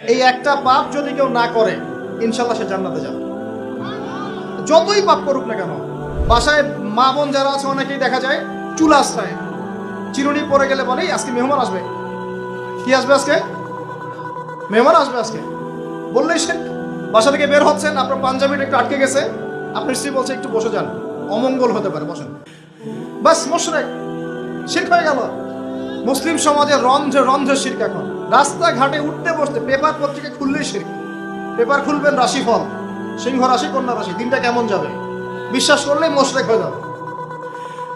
এই একটা পাপ যদি কেউ না করে ইনশাল্লাহ সে জান্নাতে যাবে, যতই পাপ করুক না কেন। বাসায় মা বোন যারা আছে অনেকেই দেখা যায় চুল আশ্রয় চিরুনি পরে গেলে বলে আজকে মেহমান আসবে। কি আসবে আজকে? মেহমান আসবে আজকে বললেই সে বাসা থেকে বের হচ্ছেন, আপনার পাঞ্জাবিটা একটু আটকে গেছে, আপনার স্ত্রী বলছে একটু বসে যান, অমঙ্গল হতে পারে, বসেন। বাস মুশরিক, শিরক হয়ে গেল। মুসলিম সমাজে রন্ধ্রে রন্ধ্রে শিরক। এখন রাস্তাঘাটে উঠতে বসতে পেপার পত্রিকা খুললেই শিরক। পেপার খুলবেন রাশিফল, সিংহ রাশি কন্যা রাশি, দিনটা কেমন যাবে বিশ্বাস করলেই মুশরিক হয়ে যাবে।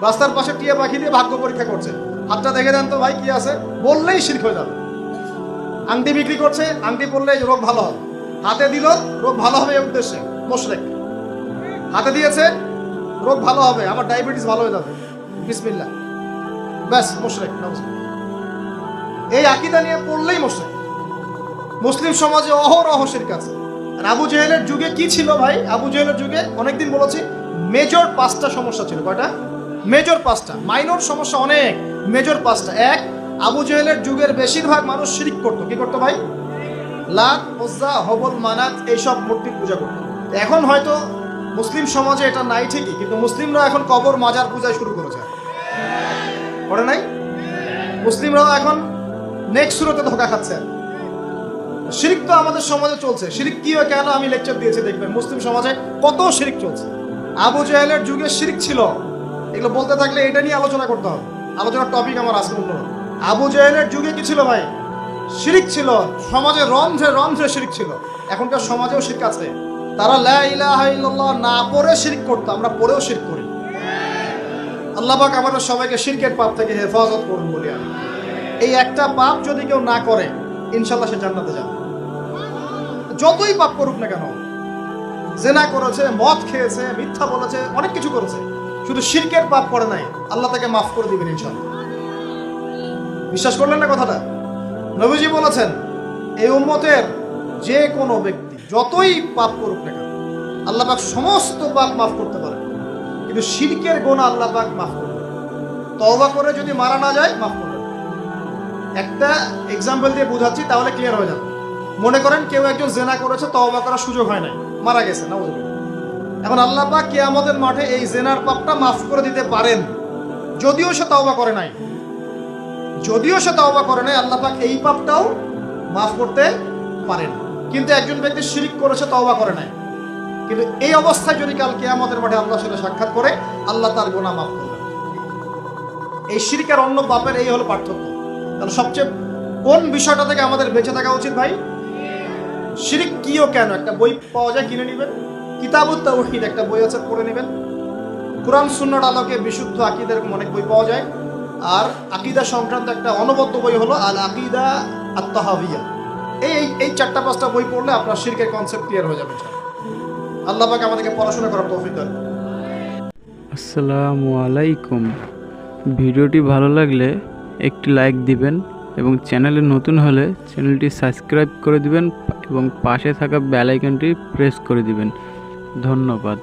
রাস্তার পাশে টিয়া পাখি দিয়ে ভাগ্য পরীক্ষা করছে, হাতটা দেখে দেন তো ভাই কি আছে, বললেই শিরক হয়ে যাবে। আংটি বিক্রি করছে, আংটি পরলে রোগ ভালো হবে, হাতে দিল রোগ ভালো হবে এই উদ্দেশ্যে মুশরিক। হাতে দিয়েছে রোগ ভালো হবে, আমার ডায়াবেটিস ভালো হয়ে যাবে, বিসমিল্লাহ, ব্যাস মুশরিক। এই আকীদা নিয়ে পড়লেই মুশরিক। মুসলিম সমাজে অহরহ শিরক আছে। আর আবু জেহেলের যুগে কি ছিল ভাই? আবু জেহেলের যুগে অনেকদিন বলেছি মেজর 5টা সমস্যা ছিল। কয়টা? মেজর 5টা, মাইনর সমস্যা অনেক, মেজর 5টা। এক, আবু জেহেলের যুগের বেশিরভাগ মানুষ শিরক করতো। কি করতো ভাই? লাত, উজ্জা, হবল, মানাত এইসব মূর্তির পূজা করতো। এখন হয়তো মুসলিম সমাজে এটা নাই ঠিকই, কিন্তু মুসলিমরা এখন কবর মাজার পূজায় শুরু করেছে, করে নাই? মুসলিমরাও এখন নেক্সট সুরতে ধোকা খাচ্ছে। শিরক তো আমাদের সমাজে চলছে। শিরক কি হয় কেন আমি লেকচার দিয়েছি, দেখবেন মুসলিম সমাজে কত শিরক চলছে। আবু জাহেলের যুগে শিরক ছিল, এগুলো বলতে থাকলে এটা নিয়ে আলোচনা করতে হবে। আলোচনার টপিক আমার আজকে অন্য। আবু জাহেলের যুগে কি ছিল ভাই? শিরক ছিল, সমাজে রন্ধ্রে রন্ধ্রে শিরক ছিল। এখনকার সমাজেও শিরক আছে। তারা লা ইলাহা ইল্লাল্লাহ না পড়ে শিরক করতো, আমরা পড়েও শিরক করি। আল্লাহ পাক আমাদের সবাইকে শিরকের পাপ থেকে হেফাজত করুন বলি আমি। এই একটা পাপ যদি কেউ না করে ইনশাল্লাহ সে জান্নাতে যাবে, যতই পাপ করুক না কেন। জেনা করেছে, মদ খেয়েছে, মিথ্যা বলেছে, অনেক কিছু করেছে, শুধু শিরকের পাপ করে নাই, আল্লাহ তাকে মাফ করে দিবেন ইনশাল্লাহ। বিশ্বাস করলেন না কথাটা? নবীজি বলেছেন এই উম্মতের যে কোনো ব্যক্তি যতই পাপ করুক না কেন আল্লাহ পাক সমস্ত পাপ মাফ করতে পারে, কিন্তু শিরকের গুনাহ আল্লাহ পাক মাফ করবে। তওবা করে যদি মারা না যায় মাফ করবে। একটা এক্সাম্পল দিয়ে বুঝাচ্ছি তাহলে ক্লিয়ার হয়ে যাবে। মনে করেন কেউ একজন জেনা করেছে, তওবা করার সুযোগ হয় নাই, মারা গেছে, নাউযুবিল্লাহ। এখন আল্লাহ পাক কিয়ামতের মাঠে এই জেনার পাপটা মাফ করে দিতে পারেন, যদিও সে তওবা করে নাই। যদিও সে তওবা করে নাই, আল্লাহ পাক এই পাপটাও মাফ করতে পারেন। কিন্তু একজন ব্যক্তি শিরক করেছে, তওবা করে নাই, কিন্তু এই অবস্থায় যদি কাল কিয়ামতের মাঠে আল্লাহর সাথে সাক্ষাৎ করে, আল্লাহ তার গুনাহ মাফ করবেন। এই শিরক আর অন্য পাপের এই হলো পার্থক্য। তাহলে সবচেয়ে কোন বিষয়টা থেকে আমাদের বেঁচে থাকা উচিত ভাই? শিরক কি ও কেন, একটা বই পাওয়া যায়, কিনে নেবেন। কিতাবুত তাওহীদ একটা বই আছে, পড়ে নেবেন। কুরআন সুন্নাহর আলোকে বিশুদ্ধ আকীদা, এরকম অনেক বই পাওয়া যায়। আর আকীদা সংক্রান্ত একটা অনবদ্য বই হলো আল আকীদা আত-তাহাওয়িয়া। এই 4-5টা বই পড়লে আপনার শিরকের কনসেপ্ট ক্লিয়ার হয়ে যাবে। আল্লাহ পাক আমাদেরকে পড়াশোনা করার তৌফিক দান। আসসালামু আলাইকুম। ভিডিওটি ভালো লাগলে একটি লাইক দিবেন এবং চ্যানেলে নতুন হলে চ্যানেলটি সাবস্ক্রাইব করে দিবেন এবং পাশে থাকা বেল আইকনটি প্রেস করে দিবেন। ধন্যবাদ।